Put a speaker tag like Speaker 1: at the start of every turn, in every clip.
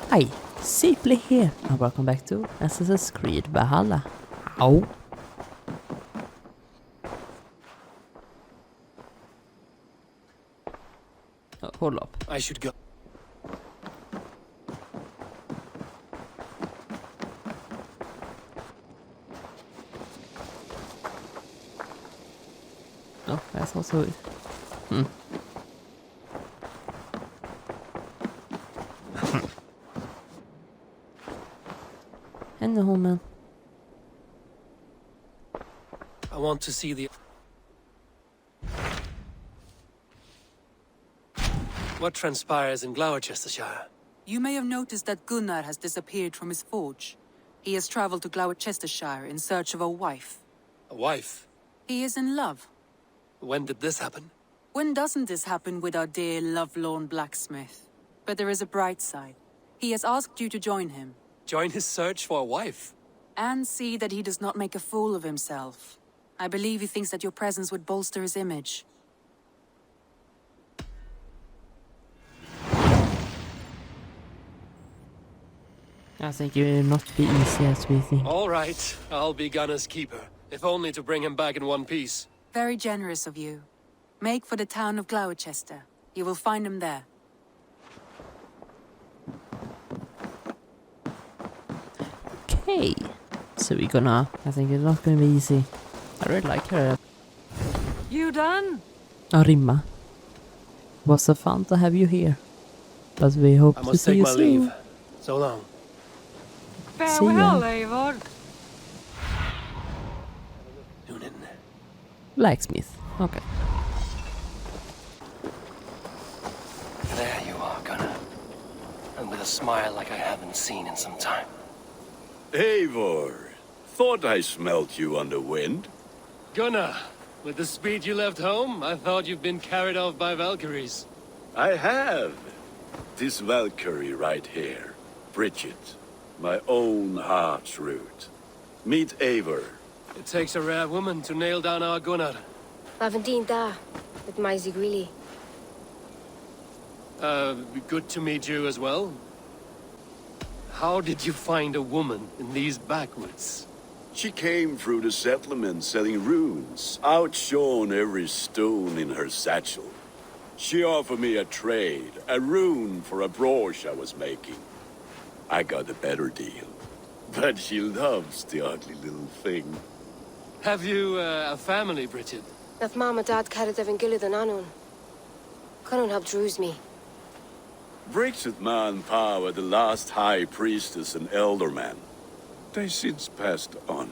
Speaker 1: Hi, Safely here, and welcome back to Assassin's Creed Valhalla. Ow. Oh, hold up.
Speaker 2: I should go.
Speaker 1: Oh, that's also... Hello, man.
Speaker 2: I want to see the... What transpires in Gloucestershire?
Speaker 3: You may have noticed that Gunnar has disappeared from his forge. He has traveled to Gloucestershire in search of a wife.
Speaker 2: A wife?
Speaker 3: He is in love.
Speaker 2: When did this happen?
Speaker 3: When doesn't this happen with our dear lovelorn blacksmith? But there is a bright side. He has asked you to join him.
Speaker 2: Join his search for a wife?
Speaker 3: And see that he does not make a fool of himself. I believe he thinks that your presence would bolster his image.
Speaker 1: I think you'll not be easy as we think.
Speaker 2: All right, I'll be Gunnar's keeper, if only to bring him back in one piece.
Speaker 3: Very generous of you. Make for the town of Gloucester. You will find him there.
Speaker 1: Okay, so we're gonna... I think it's not gonna be easy. I really like her.
Speaker 3: You done?
Speaker 1: Rimma. Was so fun to have you here. But we hope
Speaker 2: I
Speaker 1: to
Speaker 2: must
Speaker 1: see
Speaker 2: take
Speaker 1: you
Speaker 2: my
Speaker 1: soon.
Speaker 2: leave. So long.
Speaker 3: Farewell, Eivor.
Speaker 2: Tune in.
Speaker 1: Blacksmith. Okay.
Speaker 2: There you are, Gunnar. And with a smile like I haven't seen in some time.
Speaker 4: Eivor, thought I smelt you on the wind.
Speaker 2: Gunnar, with the speed you left home, I thought you'd been carried off by Valkyries.
Speaker 4: I have. This Valkyrie right here, Bridget, my own heart's root. Meet Eivor.
Speaker 2: It takes a rare woman to nail down our Gunnar.
Speaker 5: Lavendine da, with Maisie Greeley.
Speaker 2: Good to meet you as well. How did you find a woman in these backwoods?
Speaker 4: She came through the settlement selling runes, outshone every stone in her satchel. She offered me a trade, a rune for a brooch I was making. I got a better deal. But she loves the ugly little thing.
Speaker 2: Have you a family, Bridget?
Speaker 5: Nath Mom and Dad carried Evan Gillard and Anun. Conan helped druise me.
Speaker 4: Bridget Man Power, the last high priestess and elderman. They since passed on.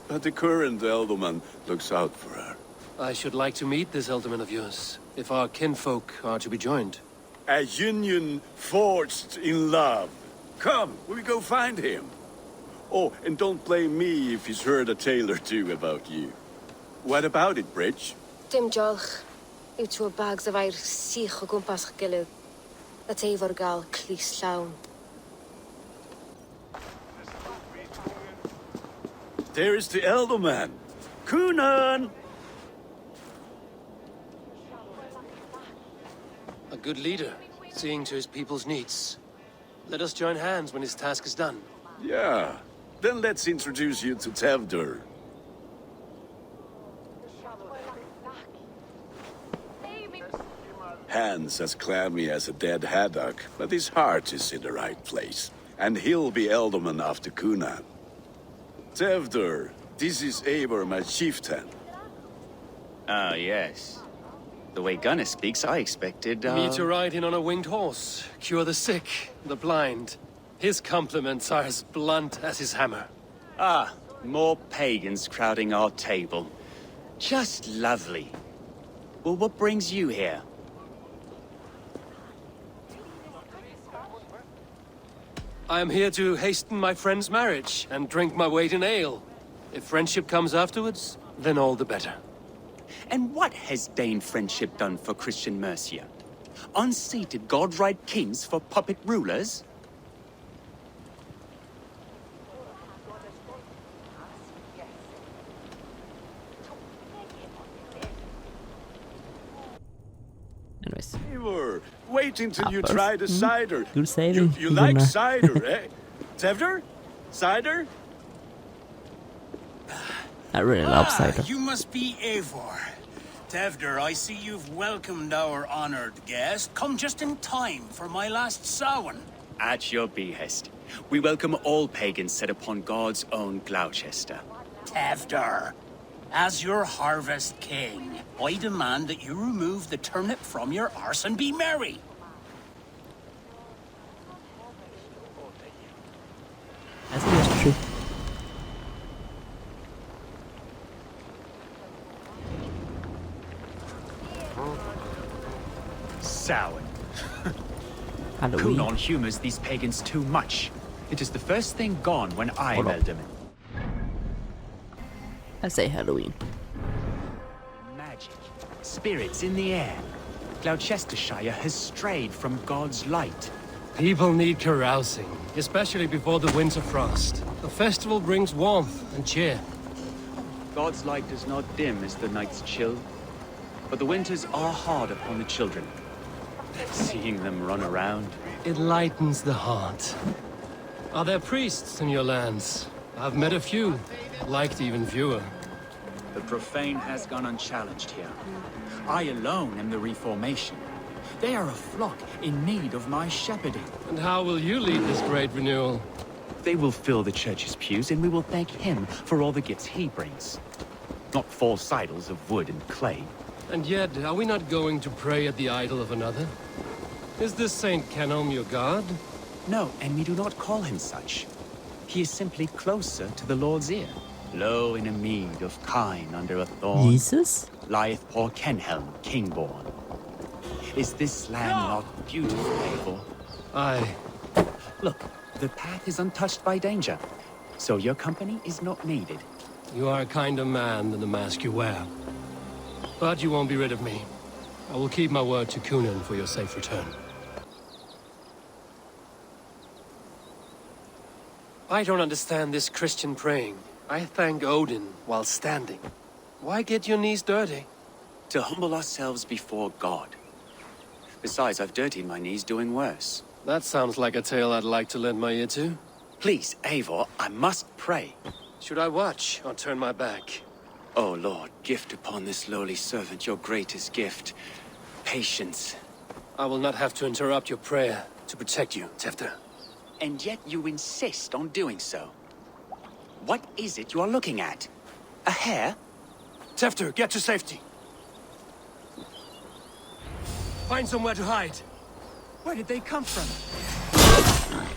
Speaker 4: But the current elderman looks out for her.
Speaker 2: I should like to meet this elderman of yours, if our kinfolk are to be joined.
Speaker 4: A union forged in love. Come, we go find him. Oh, and don't blame me if he's heard a tale or two about you. What about it, Bridge?
Speaker 5: Dim Jolch. You two bags of air sich o gwmpas Gillard. That Eivor gal clis llawn.
Speaker 4: There is the elderman. Gunnar!
Speaker 2: A good leader, seeing to his people's needs. Let us join hands when his task is done.
Speaker 4: Yeah. Then let's introduce you to Tevdur. Hans as clammy as a dead haddock, but his heart is in the right place. And he'll be elderman after Gunnar. Tevdur, this is Eivor, my chieftain.
Speaker 6: Ah, yes. The way Gunnar speaks, I expected,
Speaker 2: Me to ride in on a winged horse, cure the sick, the blind. His compliments are as blunt as his hammer.
Speaker 6: Ah, more pagans crowding our table. Just lovely. Well, what brings you here?
Speaker 2: I am here to hasten my friend's marriage and drink my weight in ale. If friendship comes afterwards, then all the better.
Speaker 6: And what has Dane friendship done for Christian Mercia? Unseated godright kings for puppet rulers?
Speaker 1: Anyways.
Speaker 4: Eivor, wait waiting till you try the cider.
Speaker 1: Good saving,
Speaker 4: You like
Speaker 1: Gunnar.
Speaker 4: cider, eh? Tevder? Cider?
Speaker 1: I really love cider.
Speaker 7: You must be Eivor. Tevder, I see you've welcomed our honored guest. Come just in time for my last Samhain.
Speaker 6: At your behest. We welcome all pagans set upon God's own Gloucester.
Speaker 7: Tevder, as your harvest king, I demand that you remove the turnip from your arse and be merry.
Speaker 1: I think that's true.
Speaker 6: Samhain.
Speaker 1: Halloween.
Speaker 6: Gunnar humors these pagans too much. It is the first thing gone when I
Speaker 1: Hold on.
Speaker 6: meld them.
Speaker 1: I say Halloween.
Speaker 6: Magic. Spirits in the air. Gloucestershire has strayed from God's light.
Speaker 2: People need carousing, especially before the winter frost. The festival brings warmth and cheer.
Speaker 6: God's light does not dim as the nights chill, but the winters are hard upon the children. Seeing them run around.
Speaker 2: It lightens the heart. Are there priests in your lands? I've met a few, liked even fewer.
Speaker 6: The profane has gone unchallenged here. I alone am the reformation. They are a flock in need of my shepherding.
Speaker 2: And how will you lead this great renewal?
Speaker 6: They will fill the church's pews, and we will thank him for all the gifts he brings. Not false idols of wood and clay.
Speaker 2: And yet, are we not going to pray at the idol of another? Is this Saint Canom your god?
Speaker 6: No, and we do not call him such. He is simply closer to the Lord's ear. Low in a mead of kine under a thorn,
Speaker 1: Jesus?
Speaker 6: lieth poor Kenhelm, king-born. Is this land not beautiful, Eivor?
Speaker 2: Aye.
Speaker 6: Look, the path is untouched by danger, so your company is not needed.
Speaker 2: You are a kinder man than the mask you wear. But you won't be rid of me. I will keep my word to Gunnar for your safe return. I don't understand this Christian praying. I thank Odin while standing. Why get your knees dirty?
Speaker 6: To humble ourselves before God. Besides, I've dirtied my knees doing worse.
Speaker 2: That sounds like a tale I'd like to lend my ear to.
Speaker 6: Please, Eivor, I must pray.
Speaker 2: Should I watch or turn my back?
Speaker 6: O Lord, gift upon this lowly servant your greatest gift. Patience.
Speaker 2: I will not have to interrupt your prayer to protect you, Tefter.
Speaker 6: And yet you insist on doing so. What is it you are looking at? A hare?
Speaker 2: Tefter, get to safety. Find somewhere to hide.
Speaker 6: Where did they come from?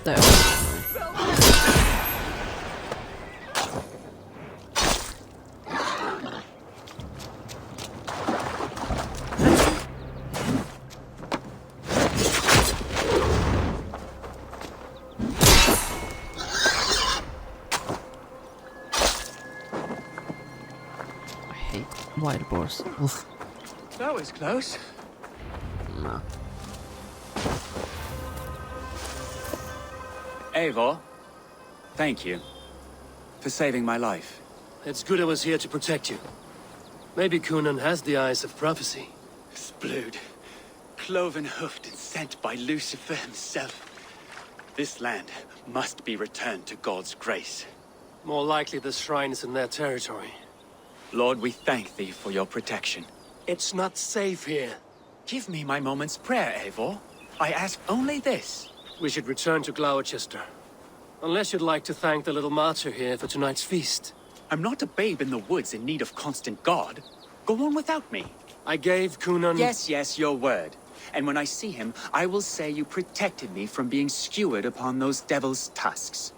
Speaker 1: There. I hate wild boars. Oof.
Speaker 6: That was close.
Speaker 1: No.
Speaker 6: Eivor, thank you for saving my life.
Speaker 2: It's good I was here to protect you. Maybe Gunnar has the eyes of prophecy.
Speaker 6: Splood, cloven-hoofed and sent by Lucifer himself. This land must be returned to God's grace.
Speaker 2: More likely the shrine is in their territory.
Speaker 6: Lord, we thank thee for your protection.
Speaker 2: It's not safe here.
Speaker 6: Give me my moment's prayer, Eivor. I ask only this.
Speaker 2: We should return to Gloucester. Unless you'd like to thank the little martyr here for tonight's feast.
Speaker 6: I'm not a babe in the woods in need of constant guard. Go on without me.
Speaker 2: I gave Gunnar...
Speaker 6: Yes, your word. And when I see him, I will say you protected me from being skewered upon those devil's tusks.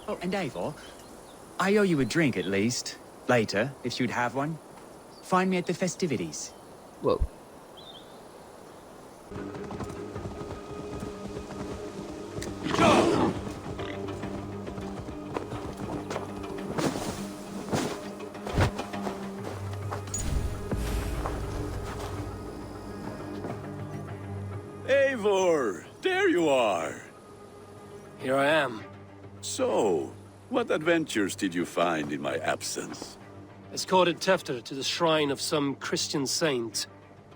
Speaker 6: Oh, and Eivor, I owe you a drink at least. Later, if you'd have one. Find me at the festivities.
Speaker 1: Whoa.
Speaker 4: Eivor, there you are.
Speaker 2: Here I am.
Speaker 4: So, what adventures did you find in my absence?
Speaker 2: Escorted Tefter to the shrine of some Christian saint.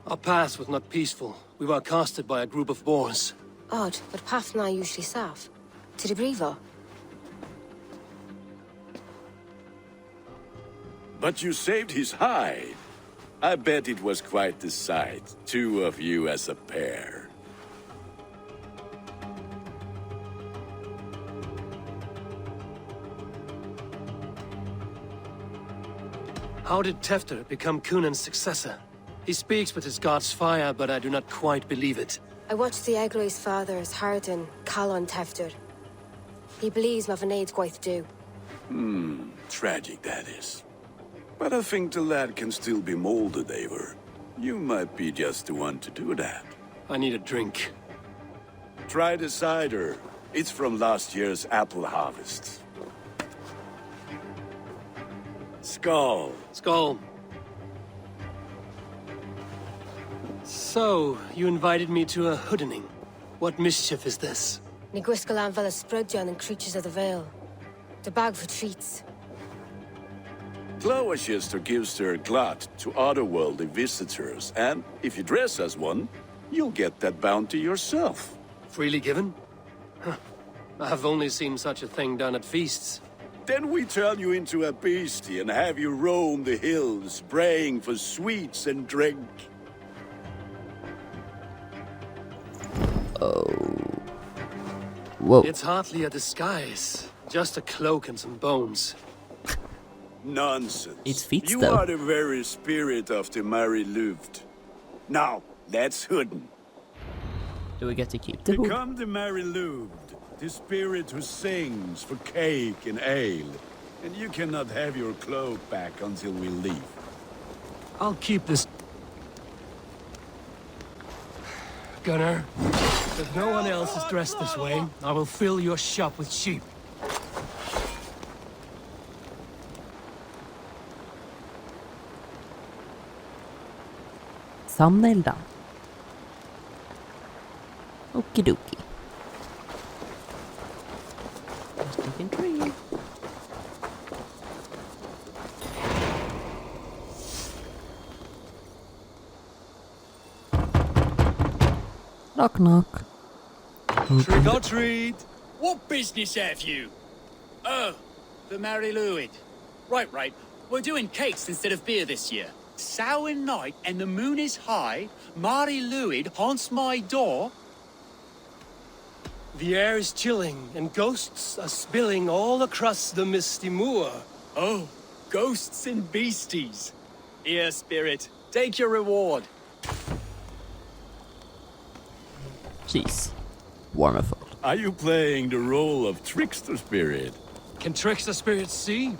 Speaker 2: Our past was not peaceful. We were accosted by a group of boars.
Speaker 5: Odd, but path na usually safe. To the brievo.
Speaker 4: But you saved his hide. I bet it was quite the sight, two of you as a pair.
Speaker 2: How did Tefter become Cunan's successor? He speaks with his god's fire, but I do not quite believe it.
Speaker 5: I watched the Egloi's father as Harden Calon Tefter. He believes Mavanaid's quite do.
Speaker 4: Tragic that is. But I think the lad can still be molded, Eivor. You might be just the one to do that.
Speaker 2: I need a drink.
Speaker 4: Try the cider. It's from last year's apple harvest. Skull.
Speaker 2: Skull. So, you invited me to a hoodening. What mischief is this?
Speaker 5: Niguiskalan Vela Sprudjan and Creatures of the Vale. The bag for treats.
Speaker 4: Gloucester gives their glut to otherworldly visitors, and if you dress as one, you'll get that bounty yourself.
Speaker 2: Freely given? Huh. I have only seen such a thing done at feasts.
Speaker 4: Then we turn you into a beastie and have you roam the hills, braying for sweets and drink.
Speaker 1: Whoa.
Speaker 2: It's hardly a disguise. Just a cloak and some bones.
Speaker 4: Nonsense.
Speaker 1: It's feats,
Speaker 4: you
Speaker 1: though.
Speaker 4: are the very spirit of the Mary Luft. Now, let's hooden.
Speaker 1: Do we get to keep the hood?
Speaker 4: Become the Mary Luft, the spirit who sings for cake and ale. And you cannot have your cloak back until we leave.
Speaker 2: I'll keep this. Gunnar, if no one else is dressed this way, I will fill your shop with sheep.
Speaker 1: Thumbnail down. Okie dokie. Stinking tree. Knock knock.
Speaker 2: Trick or treat!
Speaker 8: What business have you? Oh, the Mary Louid. Right. We're doing cakes instead of beer this year. Sour night and the moon is high. Mary Louid haunts my door.
Speaker 2: The air is chilling, and ghosts are spilling all across the misty moor.
Speaker 8: Oh, ghosts and beasties. Here, spirit, take your reward.
Speaker 1: Jeez. Wonderful.
Speaker 4: Are you playing the role of trickster spirit?
Speaker 2: Can trickster spirits see?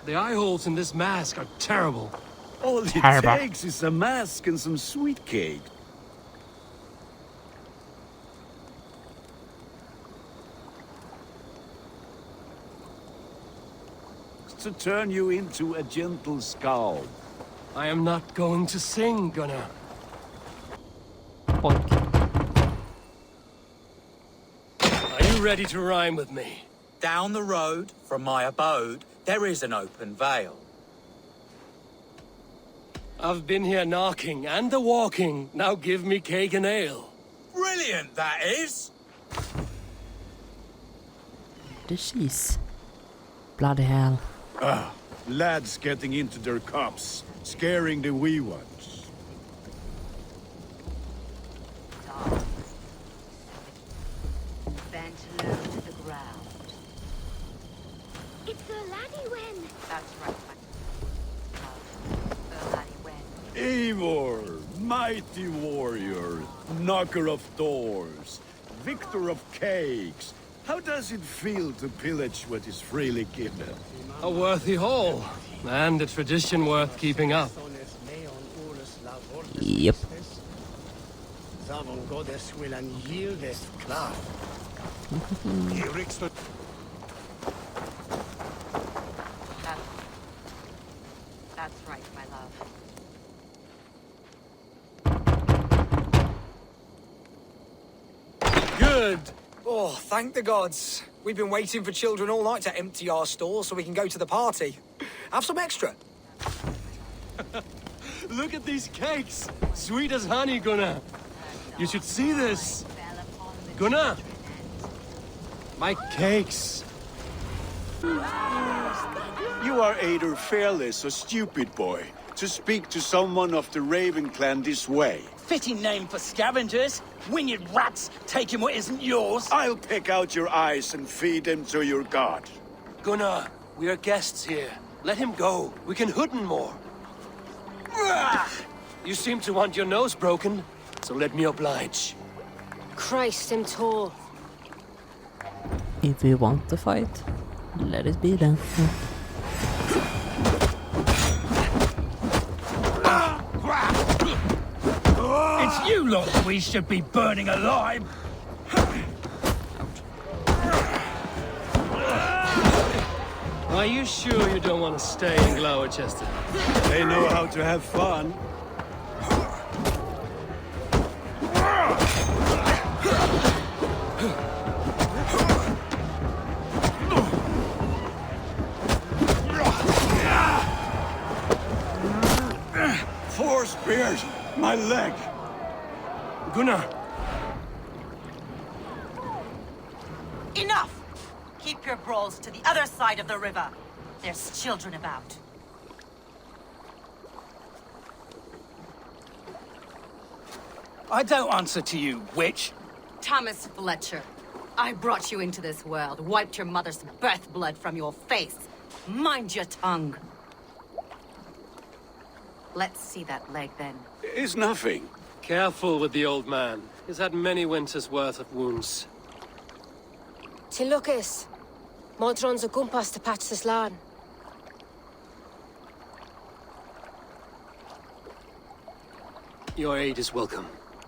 Speaker 2: The eye holes in this mask are terrible.
Speaker 4: All it
Speaker 1: Terrible.
Speaker 4: takes is a mask and some sweet cake. To turn you into a gentle skull.
Speaker 2: I am not going to sing, Gunnar.
Speaker 1: Boink.
Speaker 2: Are you ready to rhyme with me?
Speaker 9: Down the road from my abode, there is an open vale.
Speaker 2: I've been here knocking and a walking. Now give me cake and ale.
Speaker 9: Brilliant, that is!
Speaker 1: The cheese. Bloody hell.
Speaker 4: Lads getting into their cups, scaring the wee ones.
Speaker 10: Bent low to the ground.
Speaker 5: It's the laddie Wen.
Speaker 10: That's right, my laddie Wen.
Speaker 4: Eivor, mighty warrior, knocker of doors, victor of cakes. How does it feel to pillage what is freely given?
Speaker 2: A worthy haul, and a tradition worth keeping up.
Speaker 1: Yep.
Speaker 10: That's right, my love.
Speaker 2: Good!
Speaker 11: Oh, thank the gods. We've been waiting for children all night to empty our stores so we can go to the party. Have some extra.
Speaker 2: Look at these cakes! Sweet as honey, Gunnar! You should see this! Gunnar! My cakes!
Speaker 4: You are either fearless or stupid, boy, to speak to someone of the Raven clan this way.
Speaker 12: Fitting name for scavengers. Winged rats taking what isn't yours.
Speaker 4: I'll pick out your eyes and feed them to your god.
Speaker 2: Gunnar, we are guests here. Let him go. We can hood him more. You seem to want your nose broken, so let me oblige.
Speaker 5: Christ, him tall.
Speaker 1: If we want to fight, let it be then.
Speaker 12: It's you lot we should be burning alive.
Speaker 2: Are you sure you don't want to stay in Gloucester?
Speaker 4: They know how to have fun. Four spears! My leg!
Speaker 2: Gunnar!
Speaker 10: Enough! Keep your brawls to the other side of the river. There's children about.
Speaker 12: I don't answer to you, witch.
Speaker 10: Thomas Fletcher, I brought you into this world, wiped your mother's birth blood from your face. Mind your tongue. Let's see that leg then.
Speaker 4: It's nothing.
Speaker 2: Careful with the old man. He's had many winters' worth of wounds.
Speaker 5: Till Lucas. Modron's a gumpas to patch this land.
Speaker 2: Your aid is welcome.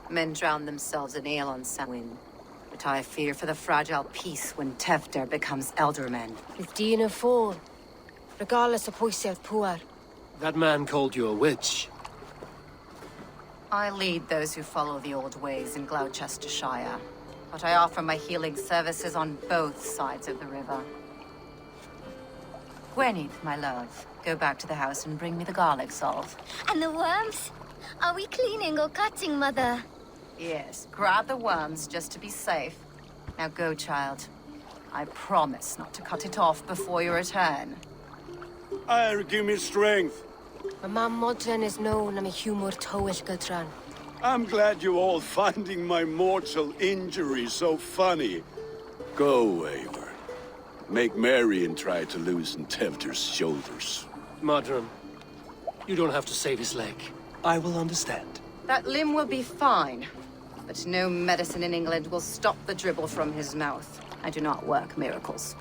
Speaker 10: Men drown themselves in ale on Samhain. But I fear for the fragile peace when Tefder becomes elderman.
Speaker 5: With Dean and Fall. Regardless of Poisef Puar.
Speaker 2: That man called you a witch.
Speaker 10: I lead those who follow the old ways in Gloucestershire. But I offer my healing services on both sides of the river. Gwenith, my love, go back to the house and bring me the garlic salt.
Speaker 13: And the worms? Are we cleaning or cutting, Mother?
Speaker 10: Yes, grab the worms just to be safe. Now go, child. I promise not to cut it off before your return.
Speaker 4: I'll give me strength.
Speaker 5: My mam Modron is known am a humor towish Gudran.
Speaker 4: I'm glad you all finding my mortal injury so funny. Go, Eivor. Make merry and try to loosen Tevder's shoulders.
Speaker 2: Modron, you don't have to save his leg. I will understand.
Speaker 10: That limb will be fine. But no medicine in England will stop the dribble from his mouth. I do not work miracles.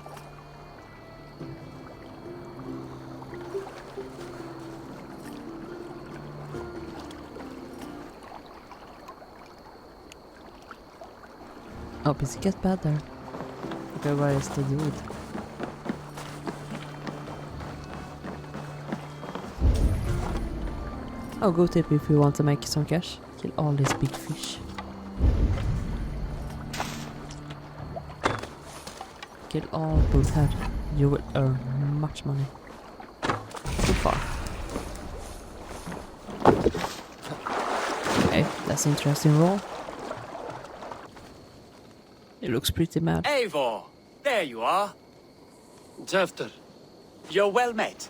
Speaker 1: Hope it gets better. Okay, where is the dude? Oh, good tip if you want to make some cash. Kill all these big fish. Kill all bullhead. You will earn much money. Too far. Okay, that's interesting roll. It looks pretty mad.
Speaker 6: Eivor! There you are.
Speaker 2: Tefder.
Speaker 6: You're well met.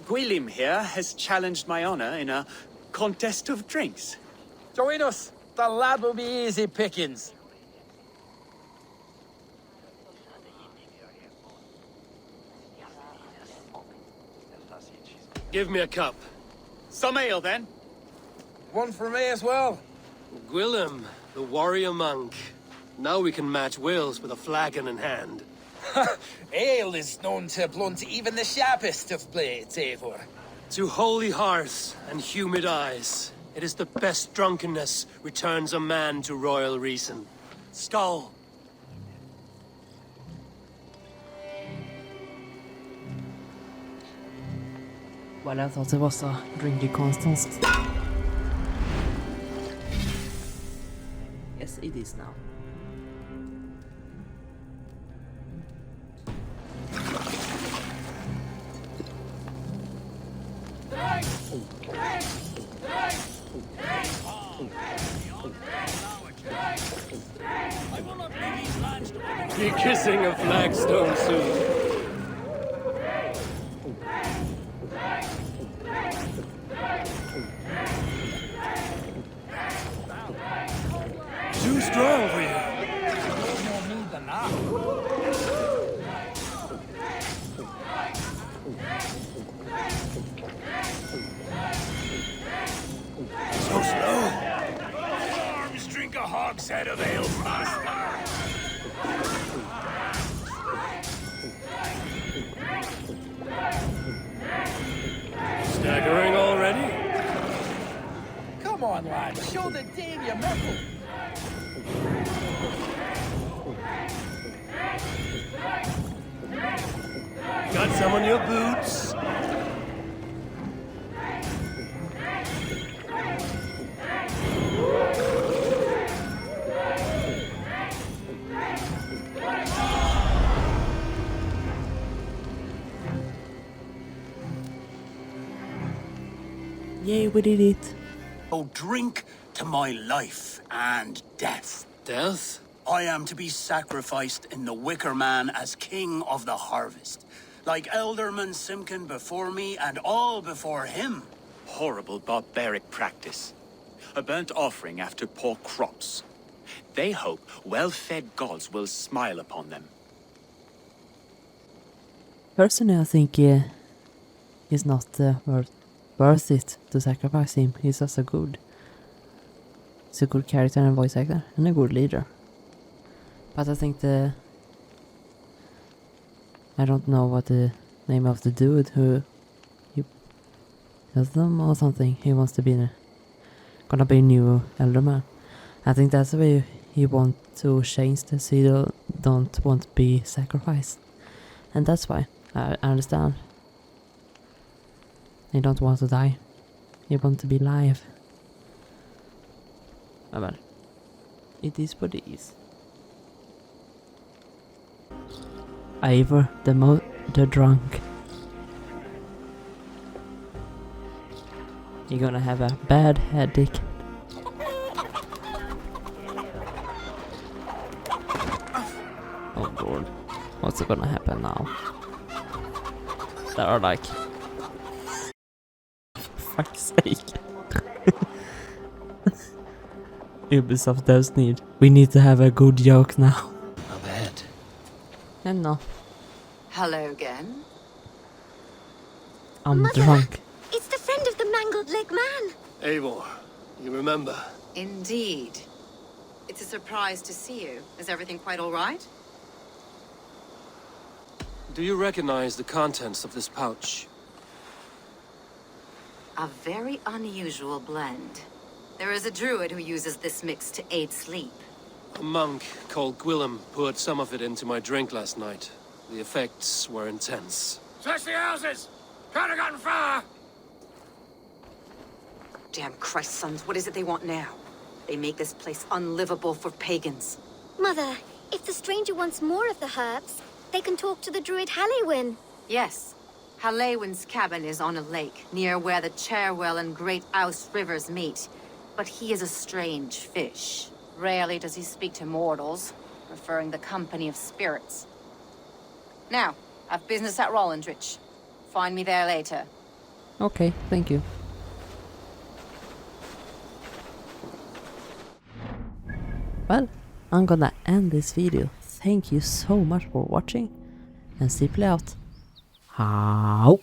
Speaker 6: Gwilym here has challenged my honor in a contest of drinks.
Speaker 11: Join us. The lad will be easy pickings.
Speaker 2: Give me a cup.
Speaker 6: Some ale, then.
Speaker 11: One for me as well.
Speaker 2: Gwilym, the warrior monk. Now we can match wills with a flagon in hand.
Speaker 11: Ale is known to blunt even the sharpest of blades, Eivor.
Speaker 2: To holy hearths and humid eyes, it is the best drunkenness returns a man to royal reason. Skull.
Speaker 1: Well, I thought it was a drinking contest. Yes, it is now.
Speaker 2: Be kissing a flagstone soon. Too strong for you.
Speaker 7: So slow. Arms drink a hogshead of ale faster.
Speaker 2: Staggering already?
Speaker 11: Come on, lad. Show the dame your mettle.
Speaker 2: Got some on your boots?
Speaker 1: Yay, we did it.
Speaker 7: Oh, drink to my life and death.
Speaker 2: Death?
Speaker 7: I am to be sacrificed in the Wicker Man as king of the harvest. Like Elderman Simkin before me and all before him.
Speaker 6: Horrible barbaric practice. A burnt offering after poor crops. They hope well-fed gods will smile upon them.
Speaker 1: Personally, I think it's not worth it to sacrifice him. He's just he's a good character and voice actor and a good leader. But I think I don't know what the name of the dude who does them or something. He wants to be gonna be a new elder man. I think that's the way he want to change this. So he don't want to be sacrificed, and that's why I understand. He don't want to die. He want to be alive. Well, it is what it is. Ivor the drunk. You're gonna have a bad headache. Oh lord, what's gonna happen now? They are like, for fuck's sake. Ubisoft does we need to have a good joke now.
Speaker 2: Not bad.
Speaker 1: And no,
Speaker 10: Hello again.
Speaker 1: I'm
Speaker 13: Mother,
Speaker 1: drunk.
Speaker 13: It's the friend of the mangled leg man.
Speaker 2: Eivor, you remember?
Speaker 10: Indeed. It's a surprise to see you. Is everything quite all right?
Speaker 2: Do you recognize the contents of this pouch?
Speaker 10: A very unusual blend. There is a druid who uses this mix to aid sleep.
Speaker 2: A monk called Gwillem poured some of it into my drink last night. The effects were intense.
Speaker 7: Search the houses! Can't have gotten far!
Speaker 10: Damn Christ, sons, what is it they want now? They make this place unlivable for pagans.
Speaker 13: Mother, if the stranger wants more of the herbs, they can talk to the druid Hallywin.
Speaker 10: Yes. Hallewin's cabin is on a lake, near where the Cherwell and Great Ouse rivers meet. But he is a strange fish. Rarely does he speak to mortals, preferring the company of spirits. Now, I've business at Rollindrich. Find me there later.
Speaker 1: Okay, thank you. Well, I'm gonna end this video. Thank you so much for watching, and simply out. How?